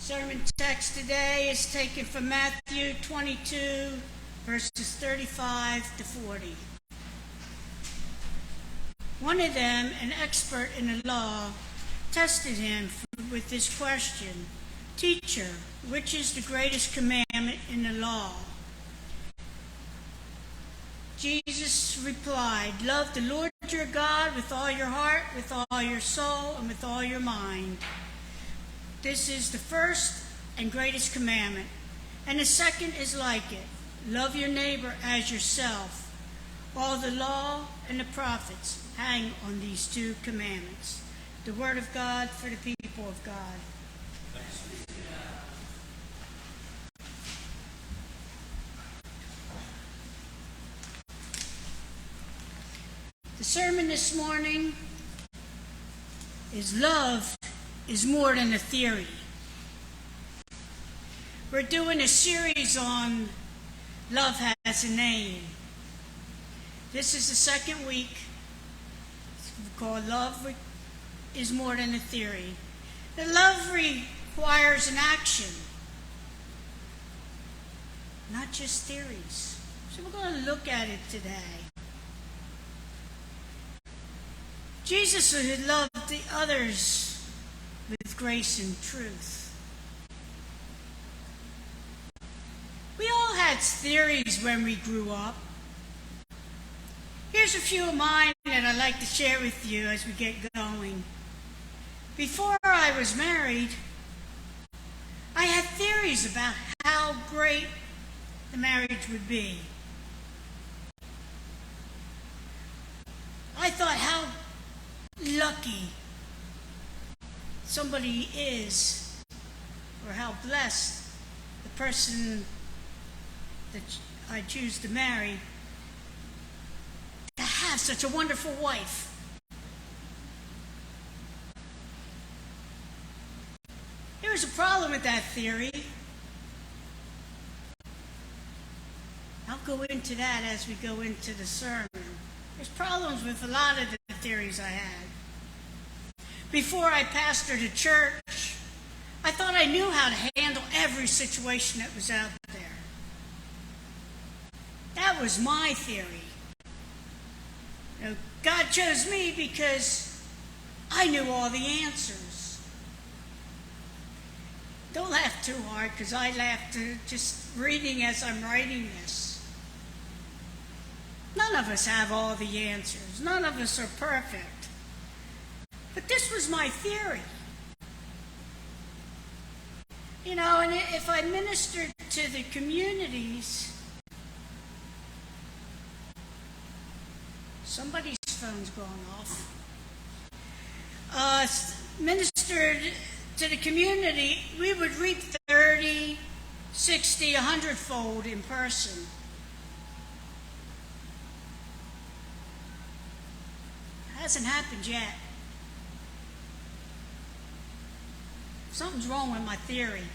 Sermon text today is taken from Matthew 22, verses 35 to 40. One of them, an expert in the law, tested him with this question: "Teacher, which is the greatest commandment in the law?" Jesus replied, "Love the Lord your God with all your heart, with all your soul, and with all your mind. This is the first and greatest commandment. And the second is like it. Love your neighbor as yourself. All the law and the prophets hang on these two commandments." The word of God for the people of God. Thanks be to God. The sermon this morning is "Love is More Than a Theory." We're doing a series on Love Has a Name. This is the second week. It's called Love is More Than a Theory. The love requires an action, not just theories. So we're going to look at it today. Jesus who loved the others with grace and truth. We all had theories when we grew up. Here's a few of mine that I'd like to share with you as we get going. Before I was married, I had theories about how great the marriage would be. I thought how lucky somebody is, or how blessed the person that I choose to marry to have such a wonderful wife. There was a problem with that theory. I'll go into that as we go into the sermon. There's problems with a lot of the theories I had. Before I pastored a church, I thought I knew how to handle every situation that was out there. That was my theory. God chose me because I knew all the answers. Don't laugh too hard, because I laugh just reading as I'm writing this. None of us have all the answers. None of us are perfect. But this was my theory. And if I ministered to the communities, somebody's phone's going off. Ministered to the community, we would reap 30, 60, 100-fold in person. It hasn't happened yet. Something's wrong with my theory.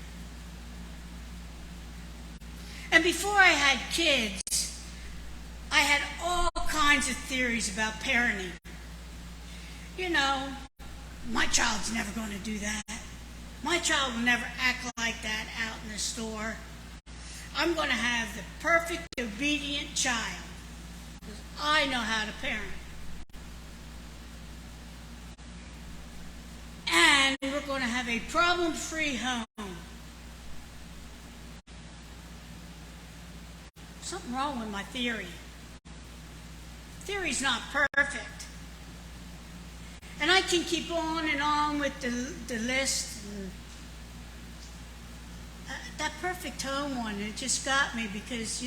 And before I had kids, I had all kinds of theories about parenting. My child's never going to do that. My child will never act like that out in the store. I'm going to have the perfect, obedient child, because I know how to parent. And we're going to have a problem-free home. Something wrong with my theory. Theory's not perfect. And I can keep on and on with the list. And, that perfect home one, it just got me because,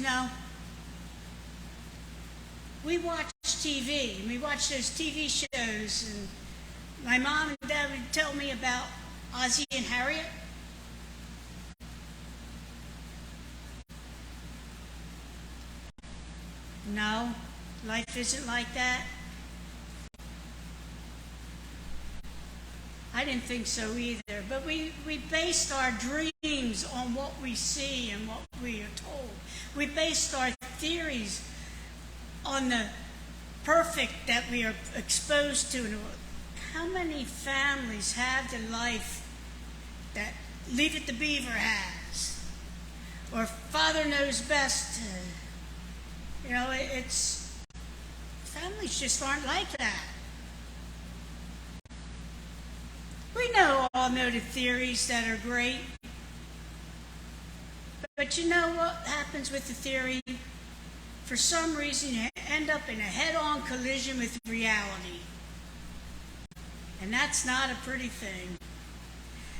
we watch TV, and we watch those TV shows, and my mom and dad would tell me about Ozzie and Harriet. No, life isn't like that. I didn't think so either. But we based our dreams on what we see and what we are told. We based our theories on the perfect that we are exposed to. How many families have the life that Leave It to Beaver has, or Father Knows Best. It's families just aren't like that. We all know the theories that are great, but you know what happens with the theory? For some reason, you end up in a head-on collision with reality. And that's not a pretty thing.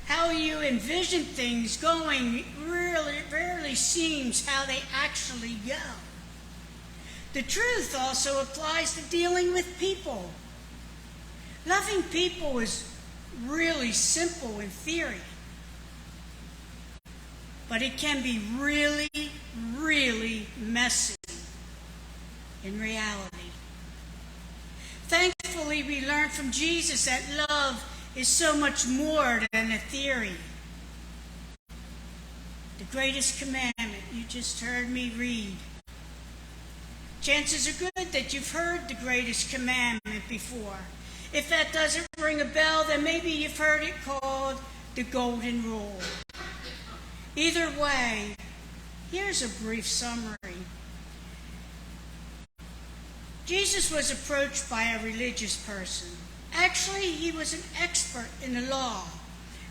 How you envision things going really rarely seems how they actually go. The truth also applies to dealing with people. Loving people is really simple in theory, but it can be really, really messy in reality. Thankfully, we learn from Jesus that love is so much more than a theory. The greatest commandment you just heard me read. Chances are good that you've heard the greatest commandment before. If that doesn't ring a bell, then maybe you've heard it called the Golden Rule. Either way, here's a brief summary. Jesus was approached by a religious person. Actually, he was an expert in the law,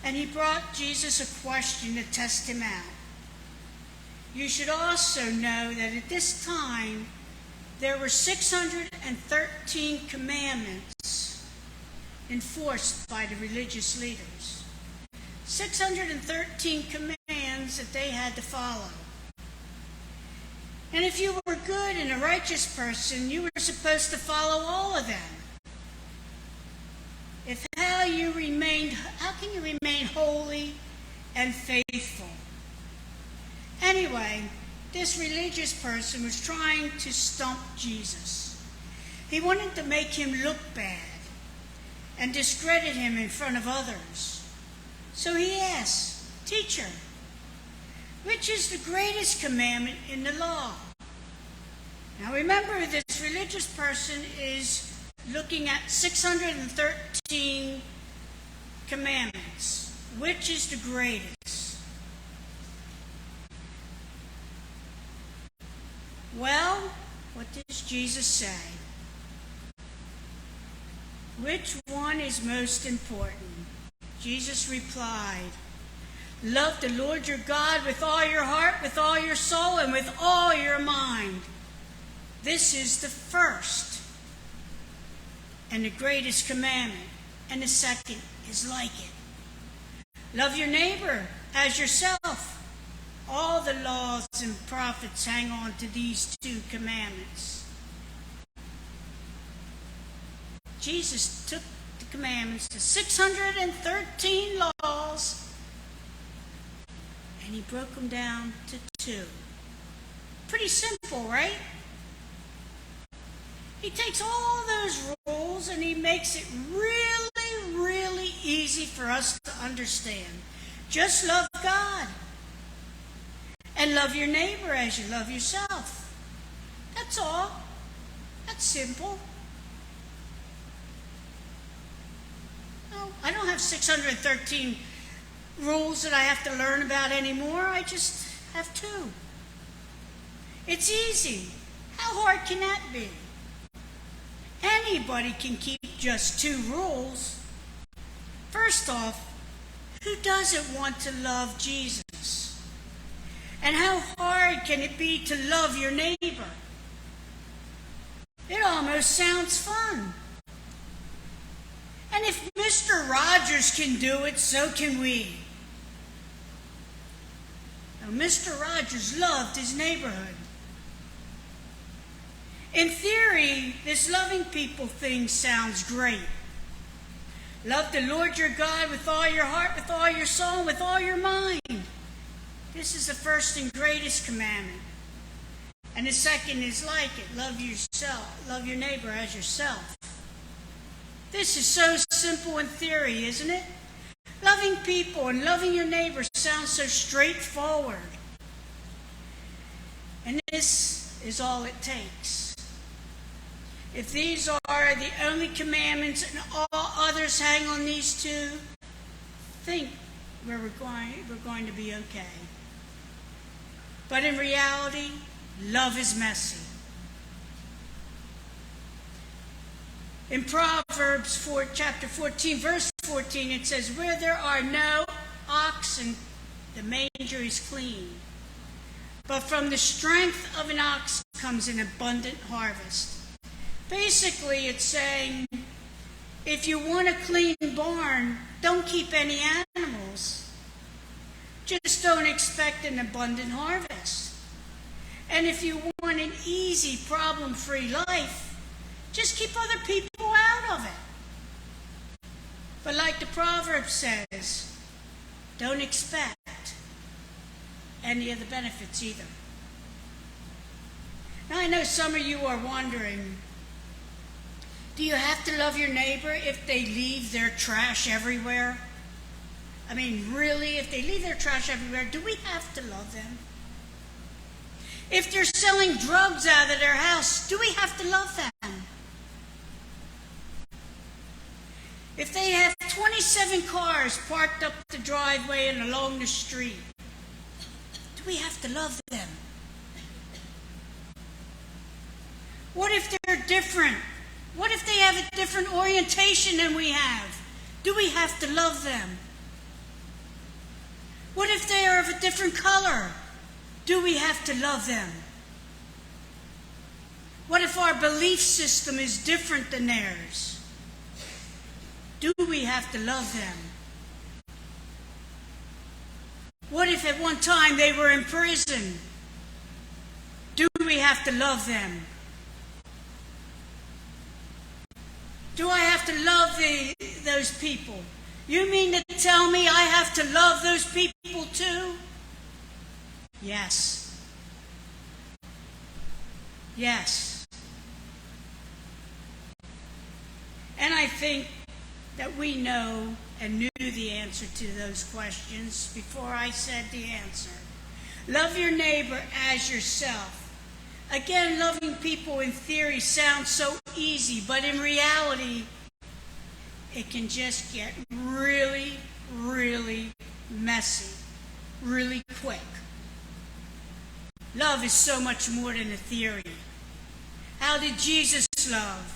and he brought Jesus a question to test him out. You should also know that at this time, there were 613 commandments enforced by the religious leaders. 613 commands that they had to follow. And if you were good and a righteous person, you were supposed to follow all of them. How can you remain holy and faithful? Anyway, this religious person was trying to stump Jesus. He wanted to make him look bad and discredit him in front of others. So he asked, "Teacher, which is the greatest commandment in the law?" Now remember, this religious person is looking at 613 commandments. Which is the greatest? Well, what does Jesus say? Which one is most important? Jesus replied, "Love the Lord your God with all your heart, with all your soul, and with all your mind. This is the first and the greatest commandment, and the second is like it. Love your neighbor as yourself. All the laws and prophets hang on to these two commandments." Jesus took the commandments, the 613 laws, and he broke them down to two. Pretty simple, right? He takes all those rules and he makes it really, really easy for us to understand. Just love God and love your neighbor as you love yourself. That's all. That's simple. No, I don't have 613 rules that I have to learn about anymore. I just have two. It's easy. How hard can that be? Anybody can keep just two rules. First off, who doesn't want to love Jesus? And how hard can it be to love your neighbor? It almost sounds fun. And if Mr. Rogers can do it, so can we. Now, Mr. Rogers loved his neighborhood. In theory, this loving people thing sounds great. Love the Lord your God with all your heart, with all your soul, and with all your mind. This is the first and greatest commandment. And the second is like it. Love your neighbor as yourself. This is so simple in theory, isn't it? Loving people and loving your neighbor sounds so straightforward. And this is all it takes. If these are the only commandments and all others hang on these two, think where we're going to be okay. But in reality, love is messy. In Proverbs chapter 14, verse 14, it says, "Where there are no oxen, the manger is clean. But from the strength of an ox comes an abundant harvest." Basically, it's saying, if you want a clean barn, don't keep any animals. Just don't expect an abundant harvest. And if you want an easy, problem-free life, just keep other people out of it. But like the proverb says, don't expect any of the benefits either. Now I know some of you are wondering, do you have to love your neighbor if they leave their trash everywhere? I mean, really, if they leave their trash everywhere, do we have to love them? If they're selling drugs out of their house, do we have to love them? If they have 27 cars parked up the driveway and along the street, do we have to love them? What if they're different? What if they have a different orientation than we have? Do we have to love them? What if they are of a different color? Do we have to love them? What if our belief system is different than theirs? Do we have to love them? What if at one time they were in prison? Do we have to love them? Do I have to love those people? You mean to tell me I have to love those people too? Yes. Yes. And I think that we know and knew the answer to those questions before I said the answer. Love your neighbor as yourself. Again, loving people in theory sounds so easy, but in reality, it can just get really, really messy, really quick. Love is so much more than a theory. How did Jesus love?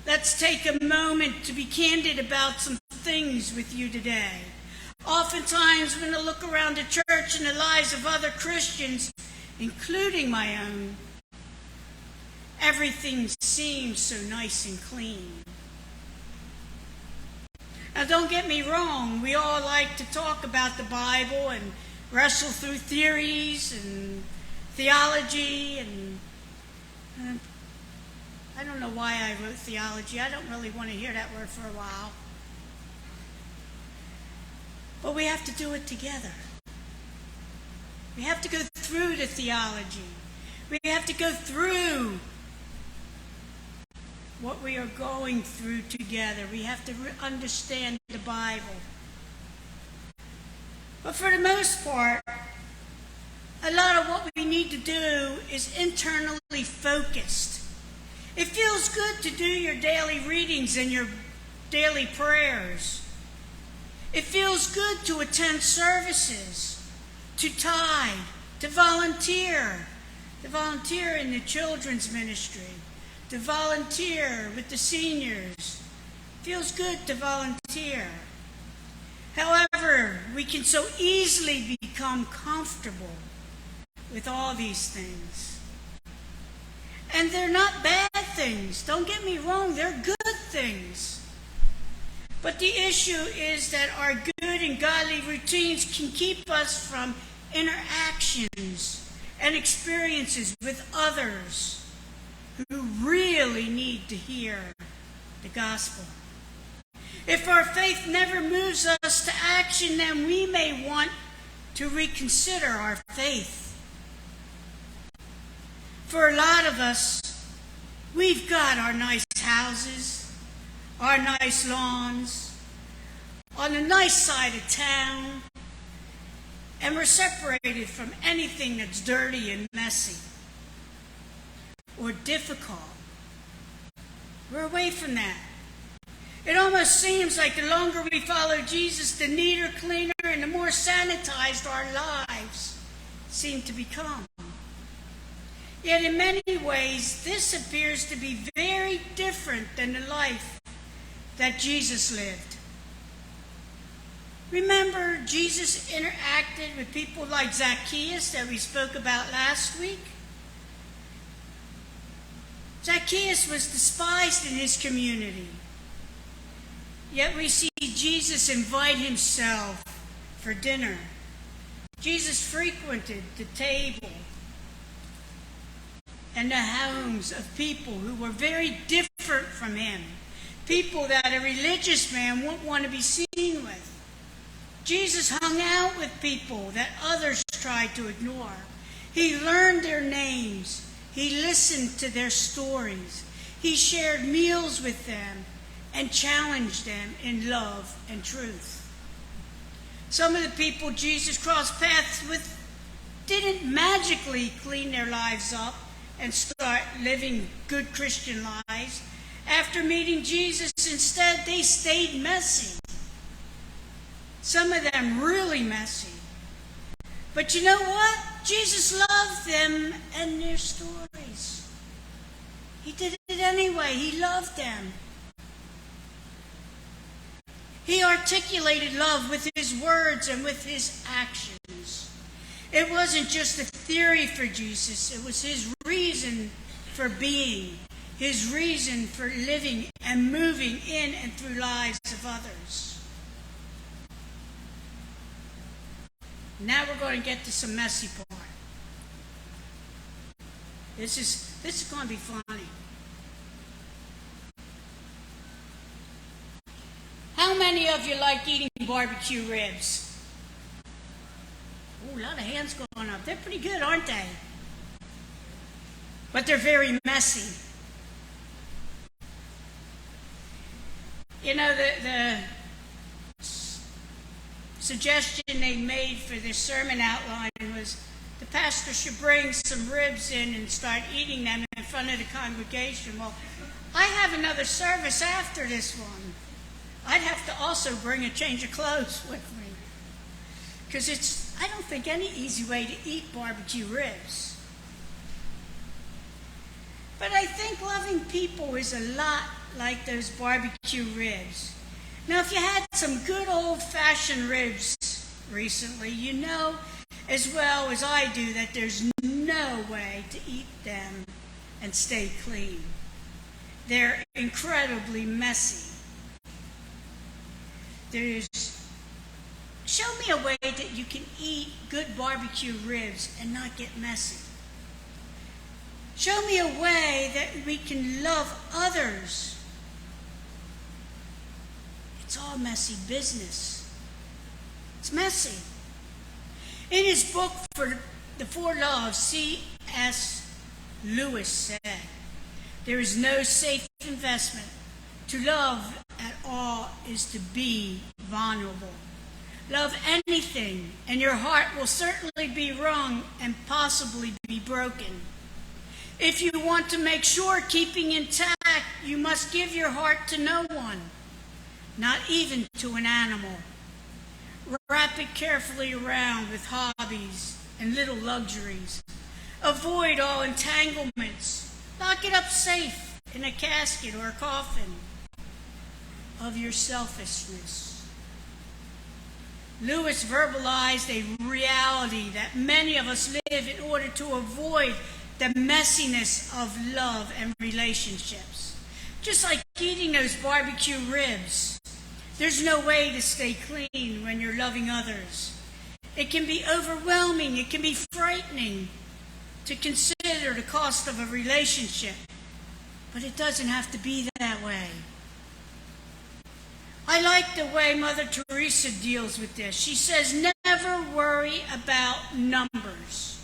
Let's take a moment to be candid about some things with you today. Oftentimes, when I look around the church and the lives of other Christians, including my own, everything seems so nice and clean. Now, don't get me wrong. We all like to talk about the Bible and wrestle through theories and theology. And I don't know why I wrote theology. I don't really want to hear that word for a while. But we have to do it together. We have to go through the theology. We have to go through what we are going through together. We have to understand the Bible. But for the most part, a lot of what we need to do is internally focused. It feels good to do your daily readings and your daily prayers. It feels good to attend services, to tithe, to volunteer in the children's ministry, to volunteer with the seniors. Feels good to volunteer. However, we can so easily become comfortable with all these things. And they're not bad things. Don't get me wrong, they're good things. But the issue is that our good and godly routines can keep us from interactions and experiences with others who really need to hear the gospel. If our faith never moves us to action, then we may want to reconsider our faith. For a lot of us, we've got our nice houses, our nice lawns, on the nice side of town, and we're separated from anything that's dirty and messy or difficult. We're away from that. It almost seems like the longer we follow Jesus, the neater, cleaner, and the more sanitized our lives seem to become. Yet in many ways, this appears to be very different than the life that Jesus lived. Remember, Jesus interacted with people like Zacchaeus that we spoke about last week? Zacchaeus was despised in his community. Yet we see Jesus invite himself for dinner. Jesus frequented the table and the homes of people who were very different from him, people that a religious man wouldn't want to be seen with. Jesus hung out with people that others tried to ignore. He learned their names. He listened to their stories. He shared meals with them and challenged them in love and truth. Some of the people Jesus crossed paths with didn't magically clean their lives up and start living good Christian lives. After meeting Jesus, instead, they stayed messy. Some of them really messy. But you know what? Jesus loved them and their stories. He did it anyway. He loved them. He articulated love with his words and with his actions. It wasn't just a theory for Jesus. It was his reason for being, his reason for living and moving in and through lives of others. Now we're going to get to some messy part. This is going to be funny. How many of you like eating barbecue ribs? Oh, a lot of hands going up. They're pretty good, aren't they? But they're very messy. You know, the suggestion they made for this sermon outline was the pastor should bring some ribs in and start eating them in front of the congregation. Well, I have another service after this one. I'd have to also bring a change of clothes with me. Because I don't think any easy way to eat barbecue ribs. But I think loving people is a lot like those barbecue ribs. Now, if you had some good old-fashioned ribs recently, you know as well as I do that there's no way to eat them and stay clean. They're incredibly messy. Show me a way that you can eat good barbecue ribs and not get messy. Show me a way that we can love others. It's all messy business. It's messy. In his book for the Four Loves, C.S. Lewis said, "There is no safe investment. To love at all is to be vulnerable. Love anything, and your heart will certainly be wrung and possibly be broken. If you want to make sure keeping intact, you must give your heart to no one, not even to an animal. Wrap it carefully around with hobbies and little luxuries. Avoid all entanglements. Lock it up safe in a casket or a coffin of your selfishness." Lewis verbalized a reality that many of us live in order to avoid the messiness of love and relationships. Just like eating those barbecue ribs, there's no way to stay clean when you're loving others. It can be overwhelming. It can be frightening to consider the cost of a relationship, but it doesn't have to be that way. I like the way Mother Teresa deals with this. She says, never worry about numbers.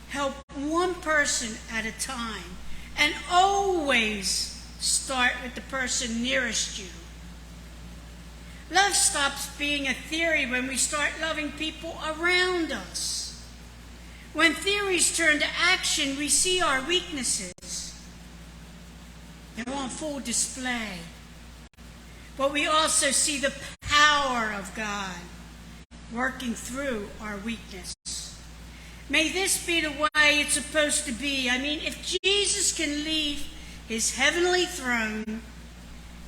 Help one person at a time, and always start with the person nearest you. Love stops being a theory when we start loving people around us. When theories turn to action, we see our weaknesses. They're on full display. but we also see the power of God working through our weakness. May this be the way it's supposed to be. I mean, if Jesus can leave his heavenly throne,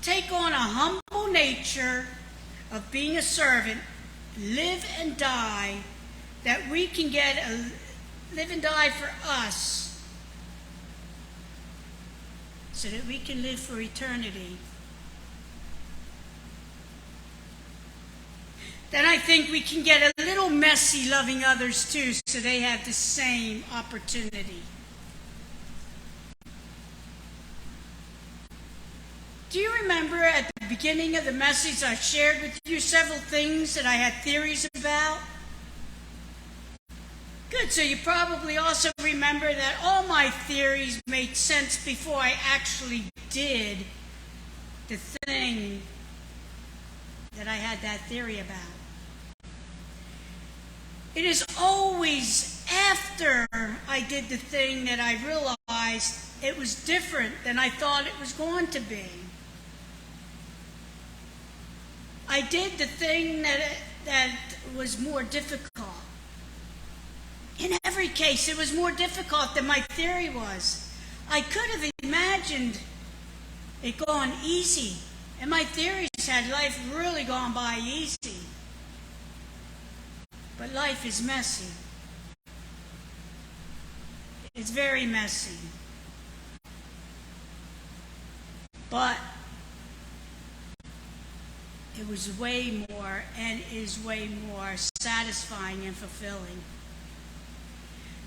take on a humble nature of being a servant, live and die, that we can live and die for us, so that we can live for eternity, then I think we can get a little messy loving others too, so they have the same opportunity. Do you remember at the beginning of the message I shared with you several things that I had theories about? Good, so you probably also remember that all my theories made sense before I actually did the thing that I had that theory about. It is always after I did the thing that I realized it was different than I thought it was going to be. I did the thing that was more difficult. In every case, it was more difficult than my theory was. I could have imagined it going easy, and my theories had life really gone by easy. But life is messy. It's very messy. But it was way more and is way more satisfying and fulfilling.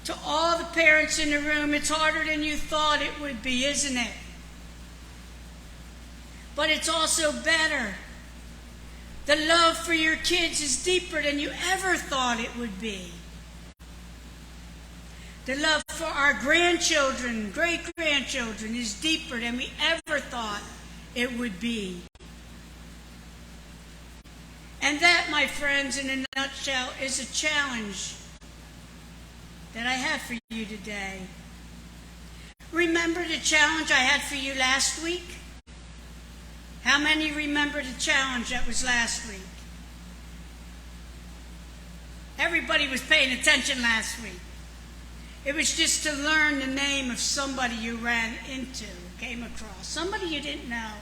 To all the parents in the room, it's harder than you thought it would be, isn't it? But it's also better. The love for your kids is deeper than you ever thought it would be. The love for our grandchildren, great-grandchildren, is deeper than we ever thought it would be. And that, my friends, in a nutshell, is a challenge that I have for you today. Remember the challenge I had for you last week? How many remember the challenge that was last week? Everybody was paying attention last week. It was just to learn the name of somebody you ran into, came across, somebody you didn't know.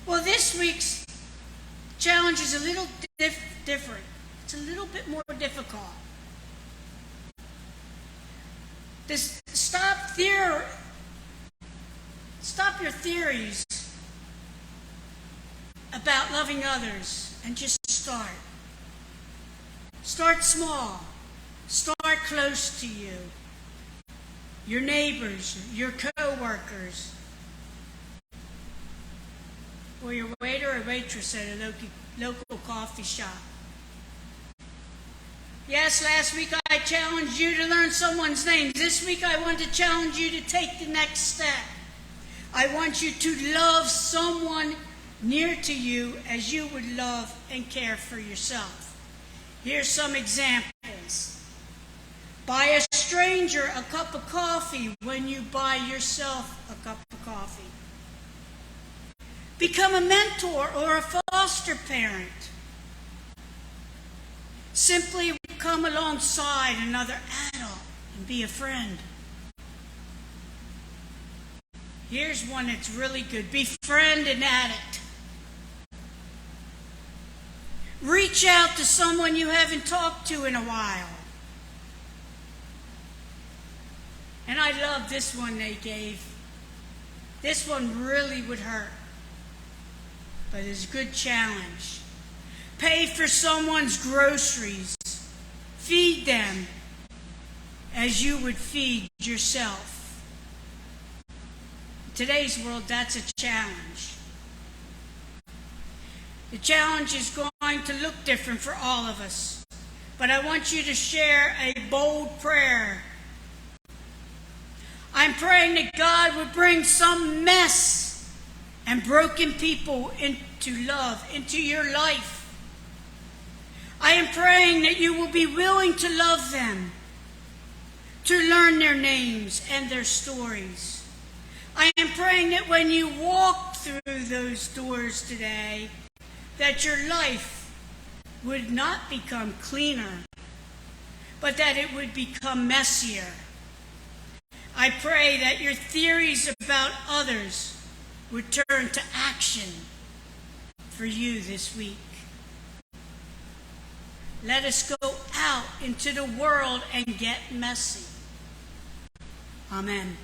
Well, this week's challenge is a little different. It's a little bit more difficult. Stop your theories about loving others and just start. Start small. Start close to you. Your neighbors, your co-workers, or your waiter or waitress at a local coffee shop. Yes, last week I challenged you to learn someone's name. This week I want to challenge you to take the next step. I want you to love someone near to you as you would love and care for yourself. Here's some examples. Buy a stranger a cup of coffee when you buy yourself a cup of coffee. Become a mentor or a foster parent. Simply come alongside another adult and be a friend. Here's one that's really good. Befriend an addict. Reach out to someone you haven't talked to in a while. And I love this one they gave. This one really would hurt, but it's a good challenge. Pay for someone's groceries. Feed them as you would feed yourself. In today's world, that's a challenge. The challenge is going to look different for all of us, but I want you to share a bold prayer. I'm praying that God would bring some mess and broken people into love, into your life. I am praying that you will be willing to love them, to learn their names and their stories. I am praying that when you walk through those doors today, that your life would not become cleaner, but that it would become messier. I pray that your theories about others would turn to action for you this week. Let us go out into the world and get messy. Amen.